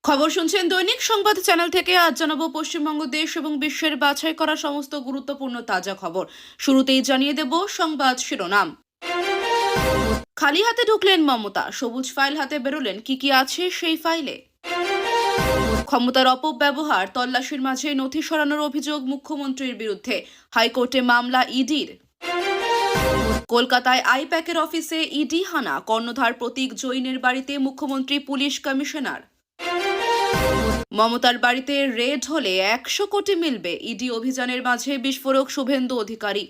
খবর শুনছেন দৈনিক সংবাদ চ্যানেল থেকে। আজ জানাবো পশ্চিমবঙ্গ দেশ এবং বিশ্বের বাছাই করা সমস্ত গুরুত্বপূর্ণ তাজা খবর। শুরুতেই জানিয়ে দেব সংবাদ শিরোনাম। খালি হাতে ঢুকলেন মমতা, সবুজ ফাইল হাতে বেরোলেন, কি আছে সেই ফাইলে। ক্ষমতার অপব্যবহার, তল্লাশির মাঝে নথি সরানোর অভিযোগ মুখ্যমন্ত্রীর বিরুদ্ধে, হাইকোর্টে মামলা ইডির। কলকাতায় আইপ্যাকের অফিসে ইডি হানা, কর্ণধার প্রতীক জৈনের বাড়িতে মুখ্যমন্ত্রী পুলিশ কমিশনার। মমতার বাড়িতে রেড হলে 100 কোটি মিলবে, ইডি অভিযানের মাঝে বিস্ফোরক শুভেন্দু অধিকারী।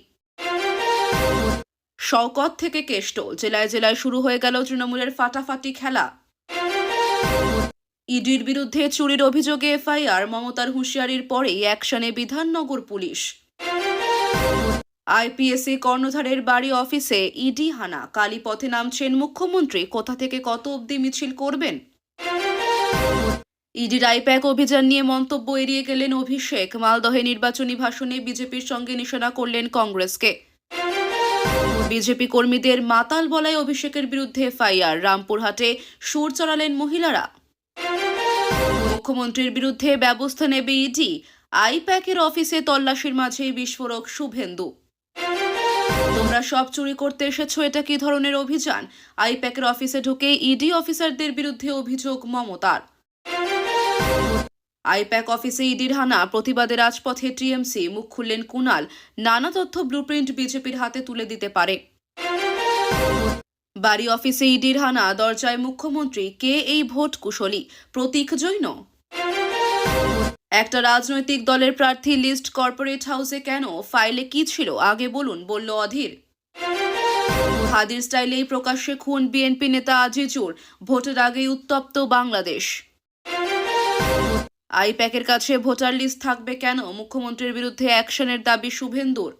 শওকত থেকে কেষ্ট, জেলায় জেলায় শুরু হয়ে গেল তৃণমূলের ফাটাফাটি খেলা। ইডির বিরুদ্ধে চুরির অভিযোগে এফআইআর, মমতার হুঁশিয়ারির পরেই অ্যাকশনে বিধাননগর পুলিশ। আইপিএসে কর্ণধারের বাড়ি অফিসে ইডি হানা, কালীপথে নামছেন মুখ্যমন্ত্রী, কোথা থেকে কত অবধি মিছিল করবেন। ইডির আইপ্যাক অভিযান নিয়ে মন্তব্য এড়িয়ে গেলেন অভিষেক, মালদহে নির্বাচনী ভাষণে বিজেপির সঙ্গে নিশানা করলেন কংগ্রেসকে। বিজেপি কর্মীদের মাতাল বলায় অভিষেকের বিরুদ্ধে এফআইআর, রামপুরহাটে সুর চড়ালেন মহিলারা। মুখ্যমন্ত্রীর বিরুদ্ধে ব্যবস্থা নেবে ইডি, আইপ্যাকের অফিসে তল্লাশির মাঝেই বিস্ফোরক শুভেন্দু। তোমরা সব চুরি করতে এসেছো, এটা কি ধরনের অভিযান? আইপ্যাকের অফিসে ঢুকে ইডি অফিসারদের বিরুদ্ধে অভিযোগ মমতার। আইপ্যাক অফিসে ইডির হানা, প্রতিবাদে রাজপথে টিএমসি, মুখ খুললেন কুণাল, নানা তথ্য ব্লুপ্রিন্ট বিজেপির হাতে তুলে দিতে পারে। বাড়ি অফিসে ইডির হানা, দরজায় মুখ্যমন্ত্রী, কে এই ভোট কুশলী, প্রতীক জৈন। একটা রাজনৈতিক দলের প্রার্থী লিস্ট কর্পোরেট হাউসে কেন, ফাইলে কি ছিল আগে বলুন, বলল অধীর। হাদির স্টাইলেই প্রকাশ্যে খুন বিএনপি নেতা আজিজুর, ভোটের আগেই উত্তপ্ত বাংলাদেশ। আইপ্যাকের কাছে ভোটার লিস্ট থাকবে কেন, মুখ্যমন্ত্রীর বিরুদ্ধে অ্যাকশনের দাবি শুভেন্দুর।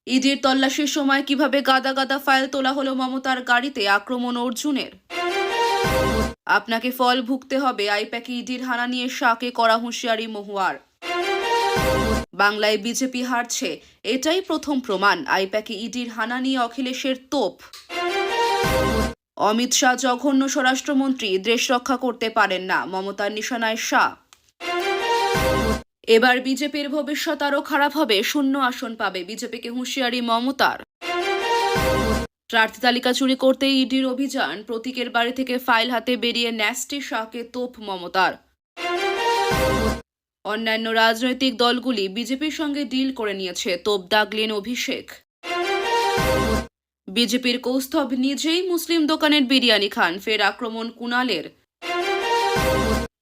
ইডির তল্লাশির সময় কিভাবে গাদা গাদা ফাইল তোলা হলো মমতার গাড়িতে, আক্রমণ অর্জুনের। আপনাকে ফল ভুগতে হবে, আইপ্যাকে ইডির হানা নিয়ে শাকে করা হুঁশিয়ারি মহুয়ার। বাংলায় বিজেপি হারছে, এটাই প্রথম প্রমাণ, আইপ্যাকে ইডির হানা নিয়ে অখিলেশের তোপ। অমিত শাহ জঘন্য স্বরাষ্ট্রমন্ত্রী, দেশ রক্ষা করতে পারেন না, মমতার নিশানায় শাহ। এবার বিজেপির ভবিষ্যৎ আরও খারাপ হবে, শূন্য আসন পাবে, বিজেপিকে হুঁশিয়ারি মমতার। প্রার্থী তালিকা চুরি করতে ইডির অভিযান, প্রতীকের বাড়ি থেকে ফাইল হাতে বেরিয়ে ন্যাস্টি শাহকে তোপ মমতার। অন্যান্য রাজনৈতিক দলগুলি বিজেপির সঙ্গে ডিল করে নিয়েছে, তোপ দাগলেন অভিষেক। বিজেপির কৌস্তভ নিজেই মুসলিম দোকানের বিরিয়ানি খান, ফের আক্রমণ কুণালের।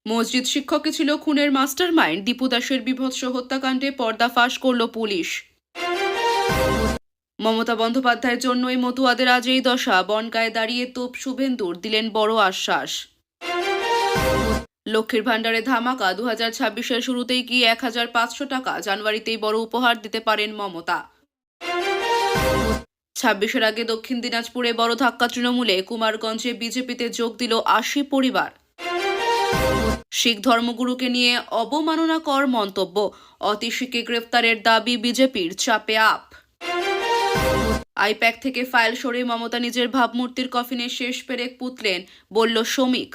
মসজিদ শিক্ষকই ছিল খুনের মাস্টারমাইন্ড, দীপু দাসের বীভৎস হত্যাকাণ্ডে পর্দাফাঁস করল পুলিশ। মমতা বন্দ্যোপাধ্যায়ের জন্যই মতুয়াদের আজ এই দশা, বনগায় দাঁড়িয়ে তোপ শুভেন্দুর, দিলেন বড় আশ্বাস। লক্ষ্মীর ভাণ্ডারে ধামাকা, 2026-এর শুরুতেই কি 1500 টাকা, জানুয়ারিতেই বড় উপহার দিতে পারেন মমতা। 26-এর আগে দক্ষিণ দিনাজপুরে বড় ধাক্কা তৃণমূলে, কুমারগঞ্জে বিজেপিতে যোগ দিল 80 পরিবার। শিখ ধর্মগুরুকে নিয়ে অবমাননাকর মন্তব্য, অতিশীকে গ্রেফতারের দাবি বিজেপির, চাপে আপ। আইপ্যাক থেকে ফাইল সরে মমতা নিজের ভাবমূর্তির কফিনে শেষ পেরেক পুতলেন, বলল শ্রমিক।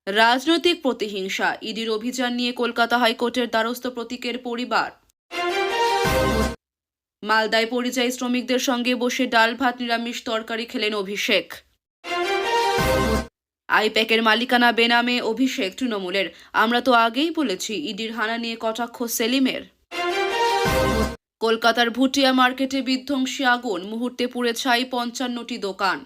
রাজনৈতিক প্রতিহিংসা, ইডির অভিযান নিয়ে কলকাতা হাইকোর্টের দ্বারস্থ প্রতীকের পরিবার। মালদায় পরিযায়ী শ্রমিকদের সঙ্গে বসে ডাল ভাত নিরামিষ তরকারি খেলেন অভিষেক। আইপ্যাকের মালিকানা বেনামে অভিষেক তৃণমূলের, আমরা তো আগেই বলেছি, ইডির হানা নিয়ে কটাক্ষ সেলিমের। কলকাতার ভুটিয়া মার্কেটে বিধ্বংসী আগুন, মুহূর্তে পুড়ে ছাই 55টি দোকান।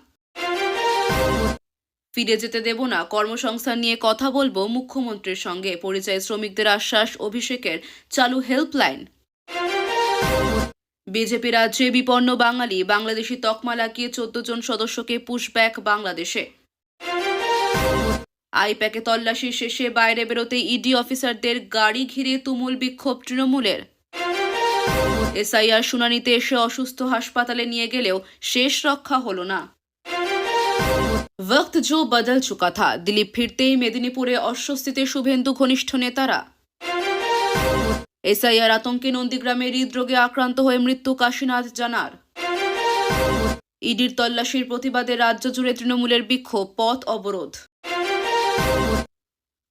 ফিরে যেতে দেব না, কর্মসংস্থান নিয়ে কথা বলবো মুখ্যমন্ত্রীর সঙ্গে, পরিযায়ী শ্রমিকদের আশ্বাস অভিষেকের, চালু হেল্পলাইন। বিজেপি রাজ্যে বিপন্ন বাঙালি, বাংলাদেশি তকমা লাগিয়ে 14 জন সদস্যকে পুশব্যাক বাংলাদেশে। আইপ্যাকে তল্লাশি শেষে বাইরে বেরোতে ইডি অফিসারদের গাড়ি ঘিরে তুমুল বিক্ষোভ তৃণমূলের। এসআইআর শুনানিতে এসে অসুস্থ হাসপাতালে নিয়ে গেলেও শেষ রক্ষা হলো না। वक्त जो बदल चुका था, दिलीप फिरतेই মেদিনীপুরে অস্বস্তিতে শুভেন্দু ঘনিষ্ঠ নেতারা। এসআইআর আতঙ্কে নন্দীগ্রামে হৃদরোগে আক্রান্ত হয়ে মৃত্যু কাশীনাথ জানার। ইডির তল্লাশির প্রতিবাদে রাজ্য জুড়ে তৃণমূলের বিক্ষোভ, পথ অবরোধ।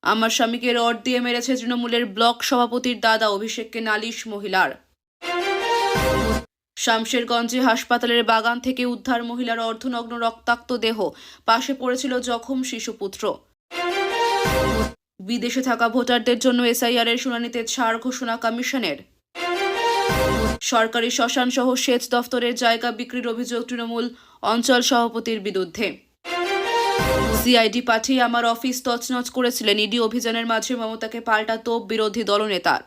আমার স্বামীকে রড দিয়ে মেরেছে তৃণমূলের ব্লক সভাপতির দাদা, অভিষেককে নালিশ মহিলার। শামশেরগঞ্জে হাসপাতালের বাগান থেকে উদ্ধার মহিলার অর্ধনগ্ন রক্তাক্ত দেহ, পাশে পড়েছিল জখম শিশুপুত্র। বিদেশে থাকা ভোটারদের জন্য এসআইআর এর শুনানিতে ছাড় ঘোষণা কমিশনের। সরকারি শ্মশান সহ সেচ দফতরের জায়গা বিক্রির অভিযোগ তৃণমূল অঞ্চল সভাপতির বিরুদ্ধে। সিআইডি পাঠিয়ে আমার অফিস তছনছ করেছিলেন, ইডি অভিযানের মাঝে মমতাকে পাল্টা তোপ বিরোধী দলনেতার।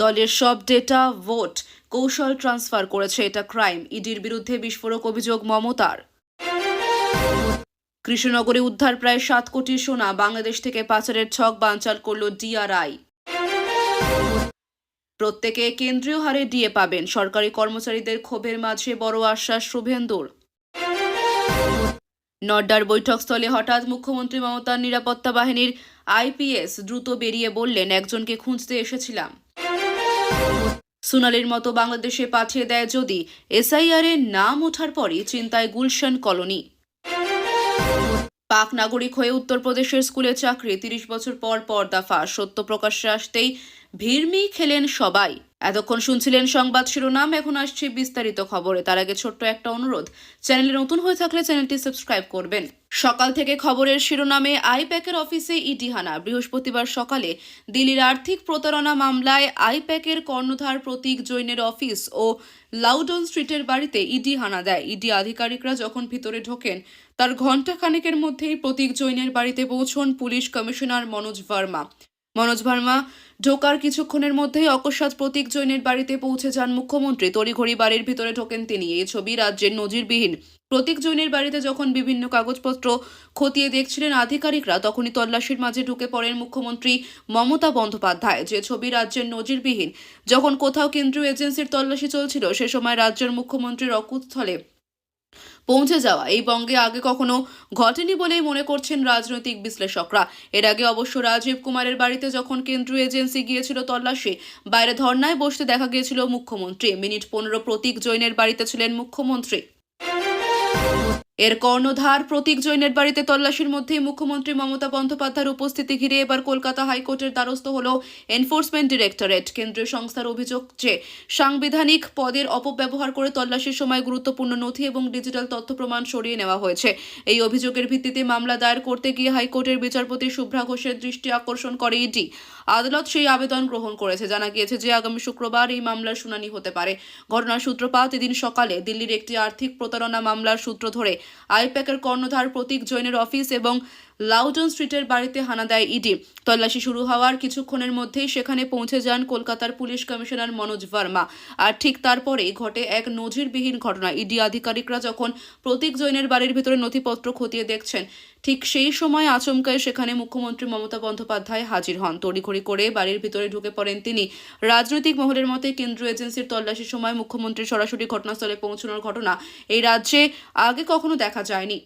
দলের সব ডেটা ভোট কৌশল ট্রান্সফার করেছে, এটা ক্রাইম, ইডির বিরুদ্ধে বিস্ফোরক অভিযোগ মমতার। কৃষ্ণনগরে উদ্ধার প্রায় 7 কোটি সোনা, বাংলাদেশ থেকে পাচারের ছক বানচাল করল ডিআরআই। প্রত্যেকে কেন্দ্রীয় হারে ডিএ পাবেন, সরকারি কর্মচারীদের ক্ষোভের মাঝে বড় আশ্বাস শুভেন্দুর। নড্ডার বৈঠকস্থলে হঠাৎ মুখ্যমন্ত্রী মমতার নিরাপত্তা বাহিনীর আইপিএস দ্রুত বেরিয়ে বললেন, একজনকে খুঁজতে এসেছিলাম। সোনালির মতো বাংলাদেশে পাঠিয়ে দেয় যদি, এসআইআর এর নাম ওঠার পরই চিন্তায় গুলশান কলোনি। পাক নাগরিক হয়ে উত্তরপ্রদেশের স্কুলে চাকরি, 30 বছর পর পর্দাফাঁস, সত্য প্রকাশ্যে আসতেই ভিড়মি খেলেন সবাই। এতক্ষণ শুনছিলেন সংবাদ শিরোনাম, এখন আসছে বিস্তারিত খবরে। তার আগে ছোট্ট একটা অনুরোধ, চ্যানেলে নতুন হয়ে থাকলে চ্যানেলটি সাবস্ক্রাইব করবেন। সকাল থেকে খবরের শিরোনামে আইপ্যাকের অফিসে ইডি হানা। বৃহস্পতিবার সকালে দিল্লির আর্থিক প্রতারণা মামলায় আইপ্যাকের কর্ণধার প্রতীক জৈনের অফিস ও লাউডন স্ট্রিটের বাড়িতে ইডি হানা দেয়। ইডি আধিকারিকরা যখন ভিতরে ঢোকেন তার ঘণ্টা খানেকের মধ্যেই প্রতীক জৈনের বাড়িতে পৌঁছন পুলিশ কমিশনার মনোজ ভার্মা। ঢোকার কিছুক্ষণের মধ্যেই অকস্মাৎ প্রতীক জৈনের বাড়িতে পৌঁছে যান মুখ্যমন্ত্রী। তড়িঘড়ি বাড়ির ভিতরে ঢোকেন তিনি। এই ছবি রাজ্যের নজিরবিহীন। প্রতীক জৈনের বাড়িতে যখন বিভিন্ন কাগজপত্র খতিয়ে দেখছিলেন আধিকারিকরা, তখনই তল্লাশির মাঝে ঢুকে পড়েন মুখ্যমন্ত্রী মমতা বন্দ্যোপাধ্যায়। যে ছবি রাজ্যের নজিরবিহীন। যখন কোথাও কেন্দ্রীয় এজেন্সির তল্লাশি চলছিল, সে সময় রাজ্যের মুখ্যমন্ত্রীর অকুস্থলে পৌঁছে যাওয়া এই বঙ্গে আগে কখনো ঘটেনি বলেই মনে করছেন রাজনৈতিক বিশ্লেষকরা। এর আগে অবশ্য রাজীব কুমারের বাড়িতে যখন কেন্দ্রীয় এজেন্সি গিয়েছিল তল্লাশি, বাইরে ধর্নায় বসতে দেখা গিয়েছিল মুখ্যমন্ত্রী। মিনিট 15 প্রতীক জৈনের বাড়িতে ছিলেন মুখ্যমন্ত্রী। এর কর্ণধার প্রতীক জৈনের বাড়িতে তল্লাশির মধ্যেই মুখ্যমন্ত্রী মমতা বন্দ্যোপাধ্যায়ের উপস্থিতি ঘিরে এবার কলকাতা হাইকোর্টের দ্বারস্থ হল এনফোর্সমেন্ট ডিরেক্টরেট। কেন্দ্রীয় সংস্থার অভিযোগ যে সাংবিধানিক পদের অপব্যবহার করে তল্লাশির সময় গুরুত্বপূর্ণ নথি এবং ডিজিটাল তথ্য প্রমাণ সরিয়ে নেওয়া হয়েছে। এই অভিযোগের ভিত্তিতে মামলা দায়ের করতে গিয়ে হাইকোর্টের বিচারপতি শুভ্রা ঘোষের দৃষ্টি আকর্ষণ করে ইডি। আদালত সেই আবেদন গ্রহণ করেছে। জানা গিয়েছে যে আগামী শুক্রবার এই মামলার শুনানি হতে পারে। ঘটনার সূত্রপাত এদিন সকালে দিল্লির একটি আর্থিক প্রতারণা মামলার সূত্র ধরে আইপ্যাকের কর্ণধার প্রতীক জৈনের অফিস এবং লাউডন স্ট্রিটের বাড়িতে হানা দেয় ইডি। তল্লাশি শুরু হওয়ার কিছুক্ষণের মধ্যেই সেখানে পৌঁছে যান কলকাতার পুলিশ কমিশনার মনোজ ভার্মা। আর ঠিক তারপরেই ঘটে এক নজিরবিহীন ঘটনা। ইডি আধিকারিকরা যখন প্রতীক জৈনের বাড়ির ভিতরে নথিপত্র খতিয়ে দেখছেন, ঠিক সেই সময় আচমকায় সেখানে মুখ্যমন্ত্রী মমতা বন্দ্যোপাধ্যায় হাজির হন। তড়িঘড়ি করে বাড়ির ভিতরে ঢুকে পড়েন তিনি। রাজনৈতিক মহলের মতে কেন্দ্রীয় এজেন্সির তল্লাশির সময় মুখ্যমন্ত্রী সরাসরি ঘটনাস্থলে পৌঁছানোর ঘটনা এই রাজ্যে আগে কখনো দেখা যায়নি।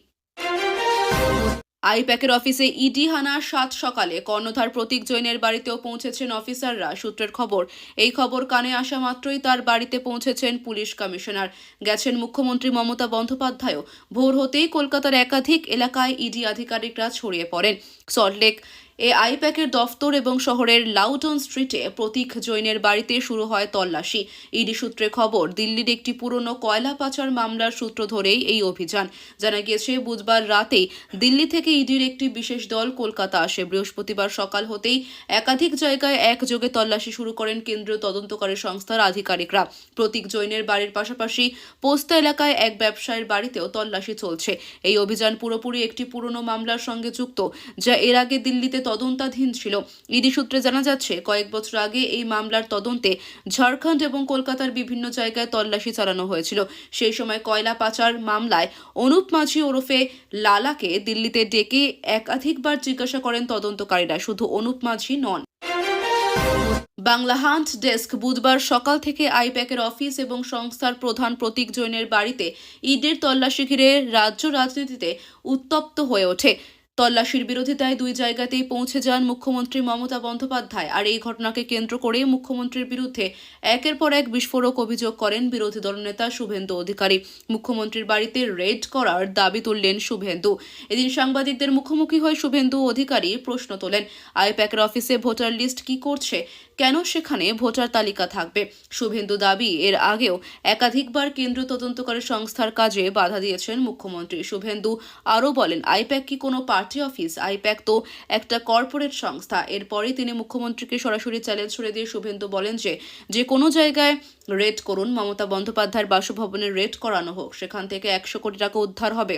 আইপ্যাকের অফিসে ইডি হানা। 7 সকালে কর্ণধার প্রতীক জৈনের বাড়িতেও পৌঁছেছেন অফিসাররা। সূত্রের খবর, এই খবর কানে আসা মাত্রই তার বাড়িতে পৌঁছেছেন পুলিশ কমিশনার। গেছেন মুখ্যমন্ত্রী মমতা বন্দ্যোপাধ্যায়ও। ভোর হতেই কলকাতার একাধিক এলাকায় ইডি আধিকারিকরা ছড়িয়ে পড়েন। সল্টলেক আইপ্যাকের দফতর এবং শহরের লাউডন স্ট্রিটে প্রতীক জৈনের বাড়িতে শুরু হয় তল্লাশি। ইডি সূত্রে খবর, দিল্লির একটি পুরনো কয়লা পাচার মামলার সূত্র ধরেই এই অভিযান। জানা গিয়েছে বুধবার রাতেই দিল্লি থেকে ইডির একটি বিশেষ দল কলকাতা আসে। বৃহস্পতিবার সকাল হতেই একাধিক জায়গায় একযোগে তল্লাশি শুরু করেন কেন্দ্রীয় তদন্তকারী সংস্থার আধিকারিকরা। প্রতীক জৈনের বাড়ির পাশাপাশি পোস্তা এলাকায় এক ব্যবসায়ীর বাড়িতেও তল্লাশি চলছে। এই অভিযান পুরোপুরি একটি পুরনো মামলার সঙ্গে যুক্ত, যা এর আগে দিল্লিতে তদন্তাধীন ছিল। ইডি সূত্রে জানা যাচ্ছে, কয়েক বছর আগে এই মামলার তদন্তে ঝাড়খণ্ড এবং কলকাতার বিভিন্ন জায়গায় তল্লাশি চালানো হয়েছিল। সেই সময় কয়লা পাচার মামলায় অনুপ মাঝি ওরফে লালাকে দিল্লিতে ডেকে একাধিকবার জিজ্ঞাসা করেন তদন্তকারীরা। শুধু অনুপ মাঝি নন। Bangla hunt desk. বুধবার সকাল থেকে আইপ্যাকের অফিস এবং সংস্থার প্রধান প্রতীক জৈনের বাড়িতে ইডির তল্লাশি ঘিরে রাজ্য রাজনীতিতে উত্তপ্ত হয়ে ওঠে। তল্লাশির বিরোধিতায় দুই জায়গাতেই পৌঁছে যান মুখ্যমন্ত্রী মমতা বন্দ্যোপাধ্যায়। আর এই ঘটনাকে কেন্দ্র করে মুখ্যমন্ত্রীর বিরুদ্ধে একের পর এক বিস্ফোরক অভিযোগ করেন বিরোধী দলনেতা শুভেন্দু অধিকারী। মুখ্যমন্ত্রীর বাড়িতে রেড করার দাবি তুললেন শুভেন্দু। এদিন সাংবাদিকদের মুখোমুখি হয়ে শুভেন্দু অধিকারী প্রশ্ন তোলেন, আইপ্যাকের অফিসে ভোটার লিস্ট কি করছে, কেন সেখানে ভোটার তালিকা থাকবে? শুভেন্দু দাবি, এর আগেও একাধিকবার কেন্দ্রীয় তদন্তকারী সংস্থার কাজে বাধা দিয়েছেন মুখ্যমন্ত্রী। শুভেন্দু আরও বলেন, আইপ্যাক কি কোনো পার্টি অফিস? আইপ্যাক তো একটা কর্পোরেট সংস্থা। এরপরেই তিনি মুখ্যমন্ত্রীকে সরাসরি চ্যালেঞ্জ ছুড়ে দিয়ে শুভেন্দু বলেন যে কোনো জায়গায় রেড করুন, মমতা বন্দ্যোপাধ্যায়ের বাসভবনে রেড করানো হোক, সেখান থেকে 100 কোটি টাকা উদ্ধার হবে।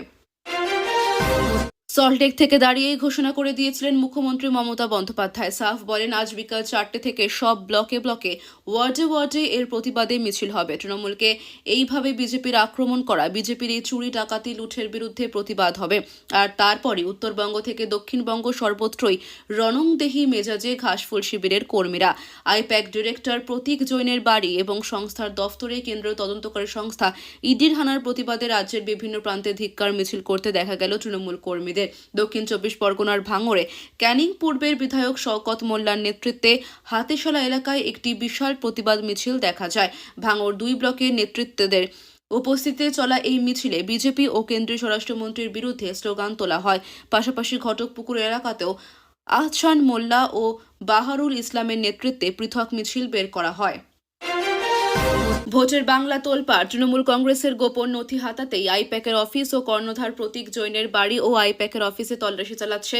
সল্টলেক থেকে দাঁড়িয়েই ঘোষণা করে দিয়েছিলেন মুখ্যমন্ত্রী মমতা বন্দ্যোপাধ্যায়। সাফ বলেন, আজ বিকাল 4টে থেকে সব ব্লকে ব্লকে, ওয়ার্ডে ওয়ার্ডে এর প্রতিবাদে মিছিল হবে। তৃণমূলকে এইভাবে বিজেপির আক্রমণ করা, বিজেপির এই চুরি ডাকাতি লুঠের বিরুদ্ধে প্রতিবাদ হবে। আর তারপরই উত্তরবঙ্গ থেকে দক্ষিণবঙ্গ সর্বত্রই রণংদেহী মেজাজে ঘাসফুল শিবিরের কর্মীরা। আইপ্যাক ডিরেক্টর প্রতীক জৈনের বাড়ি এবং সংস্থার দফতরে কেন্দ্রীয় তদন্তকারী সংস্থা ইডির হানার প্রতিবাদে রাজ্যের বিভিন্ন প্রান্তে ধিক্কার মিছিল করতে দেখা গেল তৃণমূল কর্মীদের। দক্ষিণ 24 পরগনার ভাঙড়ে ক্যানিং পূর্বের বিধায়ক শওকত মোল্লার নেতৃত্বে হাতিশালা এলাকায় একটি বিশাল প্রতিবাদ মিছিল দেখা যায়। ভাঙড় 2 ব্লকের নেতৃত্বদের উপস্থিতিতে চলা এই মিছিলে বিজেপি ও কেন্দ্রীয় স্বরাষ্ট্রমন্ত্রীর বিরুদ্ধে স্লোগান তোলা হয়। পাশাপাশি ঘটকপুকুর এলাকাতেও আহসান মোল্লা ও বাহারুল ইসলামের নেতৃত্বে পৃথক মিছিল বের করা হয়। ভোটের বাংলা তোলপাড়। তৃণমূল কংগ্রেসের গোপন নথি হাতাতেই আইপ্যাকের অফিস ও কর্ণধার প্রতীক জৈনের বাড়ি ও আইপ্যাকের অফিসে তল্লাশি চালাচ্ছে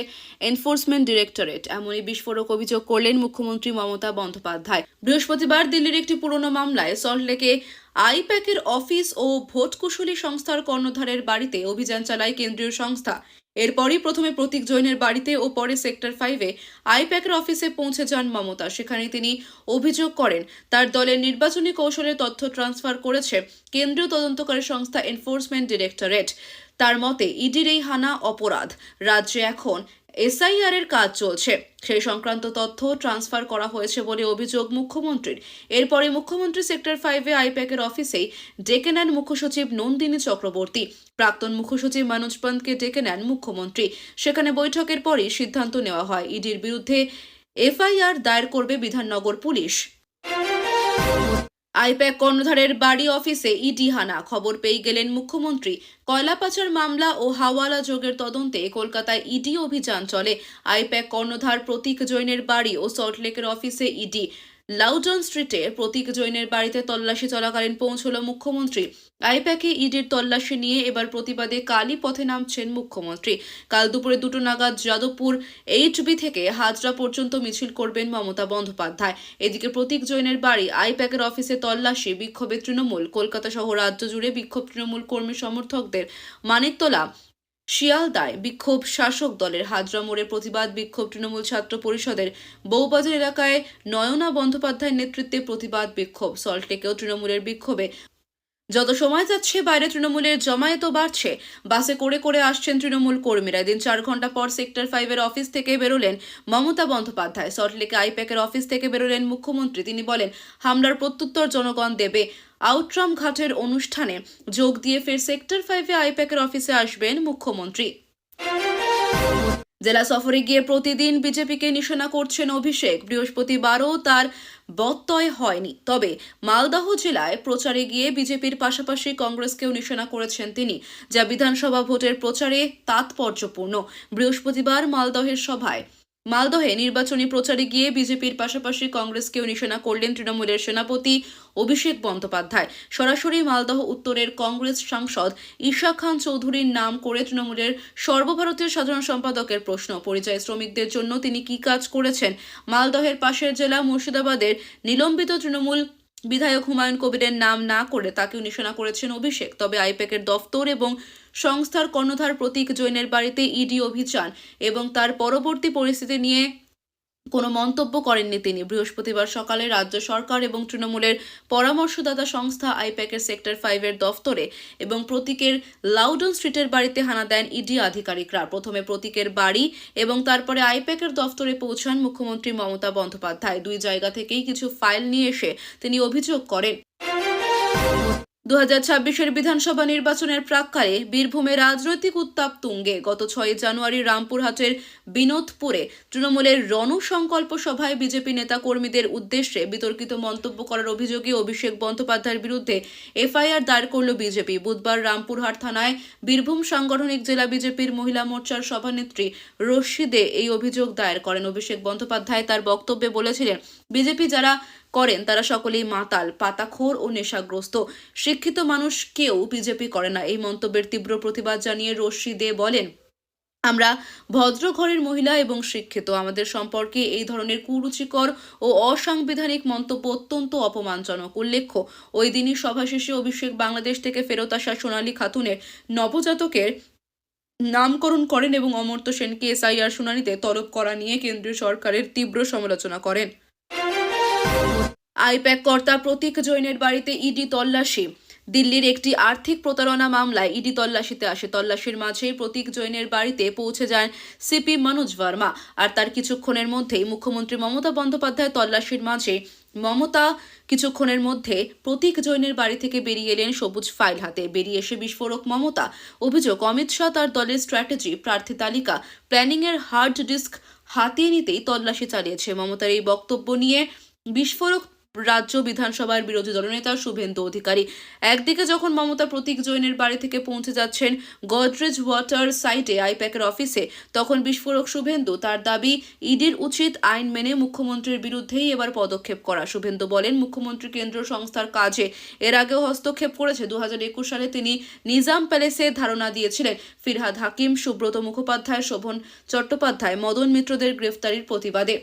এনফোর্সমেন্ট ডিরেক্টরেট। এমনই বিস্ফোরক অভিযোগ করলেন মুখ্যমন্ত্রী মমতা বন্দ্যোপাধ্যায়। বৃহস্পতিবার দিল্লির একটি পুরনো মামলায় সল্টলেকে আইপ্যাকের অফিস ও ভোটকুশলী সংস্থার কর্ণধারের বাড়িতে অভিযান চালায় কেন্দ্রীয় সংস্থা। এরপরই প্রথমে প্রতীক জৈনের বাড়িতে ও পরে সেক্টর 5-এ আইপ্যাকের অফিসে পৌঁছে যান মমতা। সেখানে তিনি অভিযোগ করেন, তার দলের নির্বাচনী কৌশলের তথ্য ট্রান্সফার করেছে কেন্দ্রীয় তদন্তকারী সংস্থা এনফোর্সমেন্ট ডিরেক্টরেট। তার মতে, ইডির এই হানা অপরাধ। রাজ্যে এখন এসআইআর এর কাজ চলছে, সেই সংক্রান্ত তথ্য ট্রান্সফার করা হয়েছে বলে অভিযোগ মুখ্যমন্ত্রীর। এরপরে মুখ্যমন্ত্রী সেক্টর 5-এ আইপ্যাকের অফিসেই ডেকে নেন মুখ্য সচিব নন্দিনী চক্রবর্তী। প্রাক্তন মুখ্য সচিব মনোজ পন্তকে ডেকে নেন মুখ্যমন্ত্রী। সেখানে বৈঠকের পরই সিদ্ধান্ত নেওয়া হয়, ইডির বিরুদ্ধে এফআইআর দায়ের করবে বিধাননগর পুলিশ। আইপ্যাক কর্ণধারের বাড়ি অফিসে ইডি হানা, খবর পেয়ে গেলেন মুখ্যমন্ত্রী। কয়লা পাচার মামলা ও হাওয়ালা যোগের তদন্তে কলকাতায় ইডি অভিযান চলে। আইপ্যাক কর্ণধার প্রতীক জৈনের বাড়ি ও সল্টলেকের অফিসে ইডি। লাউডন স্ট্রিটে প্রতীক জৈনের বাড়িতে তল্লাশি চলাকালীন পৌঁছল মুখ্যমন্ত্রী। আইপ্যাকে ইডির তল্লাশি নিয়ে এবার প্রতিবাদে কালী পথে নামছেন মুখ্যমন্ত্রী। কাল দুপুরে 2টো নাগাদ যাদবপুর HB থেকে হাজরা পর্যন্ত মিছিল করবেন মমতা বন্দ্যোপাধ্যায়। এদিকে প্রতীক জৈনের বাড়ি আইপ্যাকের অফিসে তল্লাশি, বিক্ষোভে তৃণমূল। কলকাতা সহ রাজ্য জুড়ে বিক্ষোভ তৃণমূল কর্মী সমর্থকদের। মানিকতলা শিয়ালদায় বিক্ষোভ শাসক দলের। হাজরা মোড়ে প্রতিবাদ বিক্ষোভ তৃণমূল ছাত্র পরিষদের। বউবাজার এলাকায় নয়না বন্দ্যোপাধ্যায়ের নেতৃত্বে প্রতিবাদ বিক্ষোভ। সল্টলেকেও তৃণমূলের বিক্ষোভে। যত সময় যাচ্ছে বাইরে তৃণমূলের জমায়েতও বাড়ছে। বাসে করে করে আসছেন তৃণমূল কর্মীরা। দিন 4 ঘন্টা পর সেক্টর 5-এর অফিস থেকে বেরোলেন মমতা বন্দ্যোপাধ্যায়। সল্টলেকে আইপ্যাকের অফিস থেকে বেরোলেন মুখ্যমন্ত্রী। তিনি বলেন, হামলার প্রত্যুত্তর জনগণ দেবে। আউটরাম ঘাটের অনুষ্ঠানে যোগ দিয়ে ফের সেক্টর 5-এ আইপ্যাকের অফিসে আসবেন মুখ্যমন্ত্রী। জেলা সফরে গিয়ে প্রতিদিন বিজেপিকে নিশানা করছেন অভিষেক। বৃহস্পতিবারও তার ব্যত্যয় হয়নি। তবে মালদহ জেলায় প্রচারে গিয়ে বিজেপির পাশাপাশি কংগ্রেসকেও নিশানা করেছেন তিনি, যা বিধানসভা ভোটের প্রচারে তাৎপর্যপূর্ণ। বৃহস্পতিবার মালদহে নির্বাচনী প্রচারে গিয়ে বিজেপির পাশাপাশি কংগ্রেসকেও নিশানা করলেন তৃণমূলের সেনাপতি অভিষেক বন্দ্যোপাধ্যায়। সরাসরি মালদহ উত্তরের কংগ্রেস সাংসদ ঈশা খান চৌধুরীর নাম করে তৃণমূলের সর্বভারতীয় সাধারণ সম্পাদকের প্রশ্ন। পরিযায়ী শ্রমিকদের জন্য তিনি কি কাজ করেছেন? মালদহের পাশের জেলা মুর্শিদাবাদের নিলম্বিত তৃণমূল বিধায়ক হুমায়ুন কবিরের নাম না করে তাকেও নিশানা করেছেন অভিষেক। তবে আইপ্যাকের দফতর এবং সংস্থার কর্ণধার প্রতীক জৈনের বাড়িতে ইডি অভিযান এবং তার পরবর্তী পরিস্থিতি নিয়ে কোনো মন্তব্য করেননি তিনি। বৃহস্পতিবার সকালে রাজ্য সরকার এবং তৃণমূলের পরামর্শদাতা সংস্থা আইপ্যাকের সেক্টর 5-এর দফতরে এবং প্রতীকের লাউডন স্ট্রিটের বাড়িতে হানা দেন ইডি আধিকারিকরা। প্রথমে প্রতীকের বাড়ি এবং তারপরে আইপ্যাকের দফতরে পৌঁছান মুখ্যমন্ত্রী মমতা বন্দ্যোপাধ্যায়। দুই জায়গা থেকেই কিছু ফাইল নিয়ে এসে তিনি অভিযোগ করেন, 2026-এর বিধানসভা নির্বাচনের প্রাক্কালে বীরভূমে রাজনৈতিক উত্তাপ তুঙ্গে। গত 6 জানুয়ারি রামপুরহাটের বিনোদপুরে তৃণমূলের রণসংকল্প সভায় বিজেপি নেতা কর্মীদের উদ্দেশ্যে বিতর্কিত মন্তব্য করার অভিযোগে অভিষেক বন্দ্যোপাধ্যায়ের বিরুদ্ধে এফআইআর দায়ের করল বিজেপি। বুধবার রামপুরহাট থানায় বীরভূম সাংগঠনিক জেলা বিজেপির মহিলা মোর্চার সভানেত্রী রশ্মি দে এই অভিযোগ দায়ের করেন। অভিষেক বন্দ্যোপাধ্যায় তার বক্তব্যে বলেছিলেন, বিজেপি যারা করেন তারা সকলেই মাতাল, পাতাখোর ও নেশাগ্রস্ত। শিক্ষিত মানুষ কেউ বিজেপি করে না। এই মন্তব্যের তীব্র প্রতিবাদ জানিয়ে রশ্মি দে বলেন, আমরা ভদ্র ঘরের মহিলা এবং শিক্ষিত। আমাদের সম্পর্কে এই ধরনের কুরুচিকর ও অসাংবিধানিক মন্তব্য অত্যন্ত অপমানজনক। উল্লেখ্য, ওই দিনই সভা শেষে অভিষেক বাংলাদেশ থেকে ফেরত আসা সোনালী খাতুনের নবজাতকের নামকরণ করেন এবং অমর্ত্য সেনকে এসআইআর শুনানিতে তলব করা নিয়ে কেন্দ্রীয় সরকারের তীব্র সমালোচনা করেন। আইপ্যাক কর্তা প্রতীক জৈনের বাড়িতে ইডি তল্লাশি। দিল্লির একটি আর্থিক প্রতারণা মামলায় ইডি তল্লাশিতে আসে। তল্লাশির মাঝেই প্রতীক জৈনের বাড়িতে পৌঁছে যান সিপি মনোজ ভার্মা। আর তার কিছুক্ষণের মধ্যেই মুখ্যমন্ত্রী মমতা বন্দ্যোপাধ্যায় তল্লাশির মাঝে কিছুক্ষণের মধ্যে প্রতীক জৈনের বাড়ি থেকে বেরিয়ে এলেন সবুজ ফাইল হাতে। বেরিয়ে এসে বিস্ফোরক মমতা। অভিযোগ, অমিত শাহ তার দলের স্ট্র্যাটেজি, প্রার্থী তালিকা, প্ল্যানিংয়ের হার্ড ডিস্ক হাতিয়ে নিতেই তল্লাশি চালিয়েছে। মমতার এই বক্তব্য নিয়ে বিস্ফোরক রাজ্য বিধানসভার বিরোধী দলনেতা শুভেন্দু অধিকারী। একদিকে যখন মমতা প্রতীক জৈনের বাড়ি থেকে পৌঁছে যাচ্ছেন গডরেজ ওয়াটার সাইটে আইপ্যাকের অফিসে, তখন বিস্ফোরক শুভেন্দু। তার দাবি, ইডির উচিত আইন মেনে মুখ্যমন্ত্রীর বিরুদ্ধেই এবার পদক্ষেপ করা। শুভেন্দু বলেন, মুখ্যমন্ত্রী কেন্দ্রীয় সংস্থার কাজে এর আগেও হস্তক্ষেপ করেছে। 2021 সালে তিনি নিজাম প্যালেসে ধারণা দিয়েছিলেন ফিরহাদ হাকিম, সুব্রত মুখোপাধ্যায়, শোভন চট্টোপাধ্যায়, মদন মিত্রদের গ্রেফতারির প্রতিবাদে।